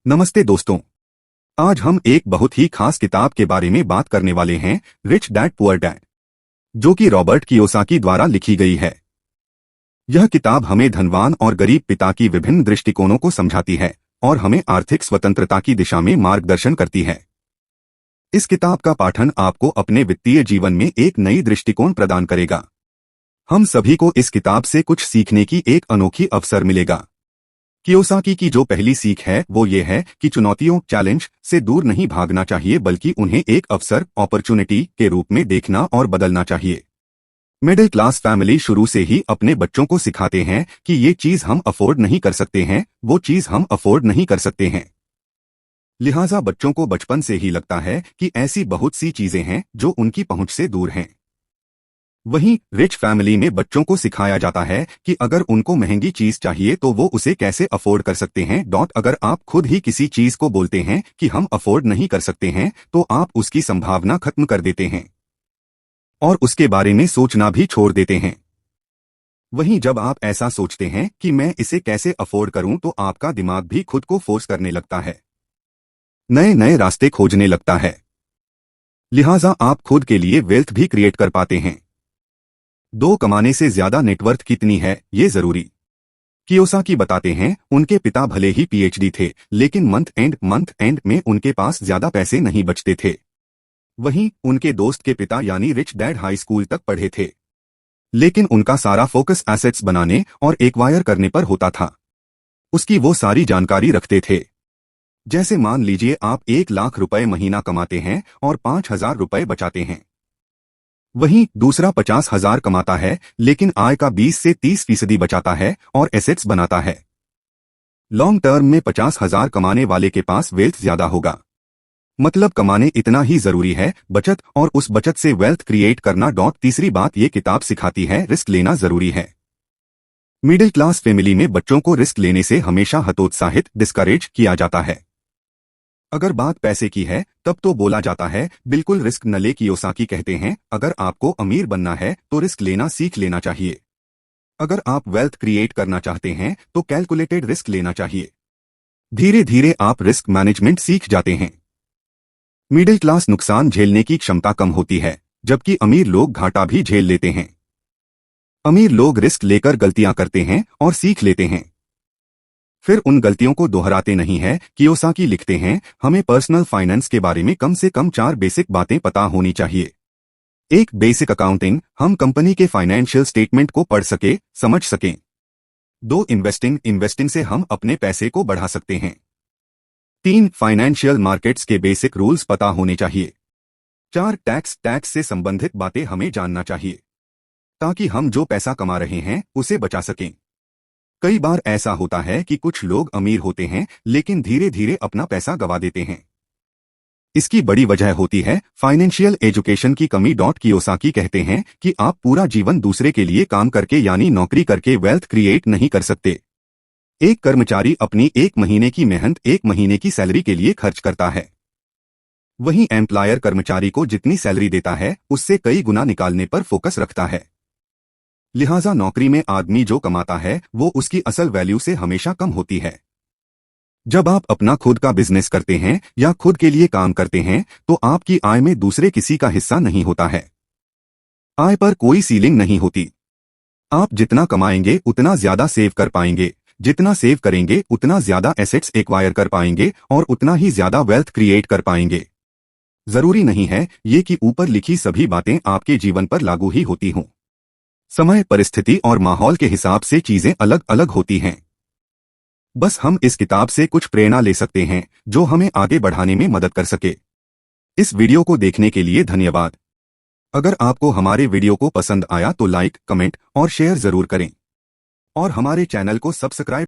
नमस्ते दोस्तों। आज हम एक बहुत ही खास किताब के बारे में बात करने वाले हैं, रिच डैड पुअर डैड, जो कि रॉबर्ट कियोसाकी द्वारा लिखी गई है। यह किताब हमें धनवान और गरीब पिता की विभिन्न दृष्टिकोणों को समझाती है और हमें आर्थिक स्वतंत्रता की दिशा में मार्गदर्शन करती है। इस किताब का पाठन आपको अपने वित्तीय जीवन में एक नई दृष्टिकोण प्रदान करेगा। हम सभी को इस किताब से कुछ सीखने की एक अनोखी अवसर मिलेगा। कियोसाकी की जो पहली सीख है वो ये है कि चुनौतियों चैलेंज से दूर नहीं भागना चाहिए, बल्कि उन्हें एक अवसर अपॉर्चुनिटी के रूप में देखना और बदलना चाहिए। मिडिल क्लास फैमिली शुरू से ही अपने बच्चों को सिखाते हैं कि ये चीज हम अफोर्ड नहीं कर सकते हैं, वो चीज हम अफोर्ड नहीं कर सकते हैं। लिहाजा बच्चों को बचपन से ही लगता है कि ऐसी बहुत सी चीजें हैं जो उनकी पहुंच से दूर हैं। वहीं रिच फैमिली में बच्चों को सिखाया जाता है कि अगर उनको महंगी चीज चाहिए तो वो उसे कैसे अफोर्ड कर सकते हैं। अगर आप खुद ही किसी चीज को बोलते हैं कि हम अफोर्ड नहीं कर सकते हैं तो आप उसकी संभावना खत्म कर देते हैं और उसके बारे में सोचना भी छोड़ देते हैं। वहीं जब आप ऐसा सोचते हैं कि मैं इसे कैसे अफोर्ड करूं, तो आपका दिमाग भी खुद को फोर्स करने लगता है, नए नए रास्ते खोजने लगता है। लिहाजा आप खुद के लिए वेल्थ भी क्रिएट कर पाते हैं। दो कमाने से ज्यादा नेटवर्थ कितनी है ये जरूरी। कियोसाकी बताते हैं उनके पिता भले ही पीएचडी थे, लेकिन मंथ एंड में उनके पास ज्यादा पैसे नहीं बचते थे। वहीं उनके दोस्त के पिता यानी रिच डैड हाई स्कूल तक पढ़े थे, लेकिन उनका सारा फोकस एसेट्स बनाने और एक्वायर करने पर होता था। उसकी वो सारी जानकारी रखते थे। जैसे मान लीजिए आप 1 लाख रुपए महीना कमाते हैं और 5,000 रुपए बचाते हैं। वहीं दूसरा 50,000 कमाता है लेकिन आय का 20 से 30% बचाता है और एसेट्स बनाता है। लॉन्ग टर्म में 50,000 कमाने वाले के पास वेल्थ ज्यादा होगा। मतलब कमाने इतना ही जरूरी है, बचत और उस बचत से वेल्थ क्रिएट करना। तीसरी बात ये किताब सिखाती है, रिस्क लेना जरूरी है। मिडिल क्लास फैमिली में बच्चों को रिस्क लेने से हमेशा हतोत्साहित डिस्करेज किया जाता है। अगर बात पैसे की है तब तो बोला जाता है बिल्कुल रिस्क न ले। कियोसाकी कहते हैं अगर आपको अमीर बनना है तो रिस्क लेना सीख लेना चाहिए। अगर आप वेल्थ क्रिएट करना चाहते हैं तो कैलकुलेटेड रिस्क लेना चाहिए। धीरे धीरे आप रिस्क मैनेजमेंट सीख जाते हैं। मिडिल क्लास नुकसान झेलने की क्षमता कम होती है, जबकि अमीर लोग घाटा भी झेल लेते हैं। अमीर लोग रिस्क लेकर गलतियां करते हैं और सीख लेते हैं, फिर उन गलतियों को दोहराते नहीं है। कियोसाकी लिखते हैं हमें पर्सनल फाइनेंस के बारे में कम से कम 4 बेसिक बातें पता होनी चाहिए। एक, बेसिक अकाउंटिंग, हम कंपनी के फाइनेंशियल स्टेटमेंट को पढ़ सके समझ सकें। 2, इन्वेस्टिंग से हम अपने पैसे को बढ़ा सकते हैं। 3, फाइनेंशियल मार्केट्स के बेसिक रूल्स पता होने चाहिए। 4, टैक्स से संबंधित बातें हमें जानना चाहिए ताकि हम जो पैसा कमा रहे हैं उसे बचा सकें। कई बार ऐसा होता है कि कुछ लोग अमीर होते हैं लेकिन धीरे धीरे अपना पैसा गंवा देते हैं। इसकी बड़ी वजह होती है फाइनेंशियल एजुकेशन की कमी। कियोसाकी कहते हैं कि आप पूरा जीवन दूसरे के लिए काम करके यानी नौकरी करके वेल्थ क्रिएट नहीं कर सकते। एक कर्मचारी अपनी 1 महीने की मेहनत 1 महीने की सैलरी के लिए खर्च करता है, वहीं एम्प्लॉयर कर्मचारी को जितनी सैलरी देता है उससे कई गुना निकालने पर फोकस रखता है। लिहाजा नौकरी में आदमी जो कमाता है वो उसकी असल वैल्यू से हमेशा कम होती है। जब आप अपना खुद का बिजनेस करते हैं या खुद के लिए काम करते हैं तो आपकी आय में दूसरे किसी का हिस्सा नहीं होता है। आय पर कोई सीलिंग नहीं होती। आप जितना कमाएंगे उतना ज्यादा सेव कर पाएंगे, जितना सेव करेंगे उतना ज्यादा एसेट्स एक्वायर कर पाएंगे और उतना ही ज्यादा वेल्थ क्रिएट कर पाएंगे। जरूरी नहीं है ये कि ऊपर लिखी सभी बातें आपके जीवन पर लागू ही होती हों। समय, परिस्थिति और माहौल के हिसाब से चीजें अलग अलग होती हैं। बस हम इस किताब से कुछ प्रेरणा ले सकते हैं जो हमें आगे बढ़ाने में मदद कर सके। इस वीडियो को देखने के लिए धन्यवाद। अगर आपको हमारे वीडियो को पसंद आया तो लाइक, कमेंट और शेयर जरूर करें और हमारे चैनल को सब्सक्राइब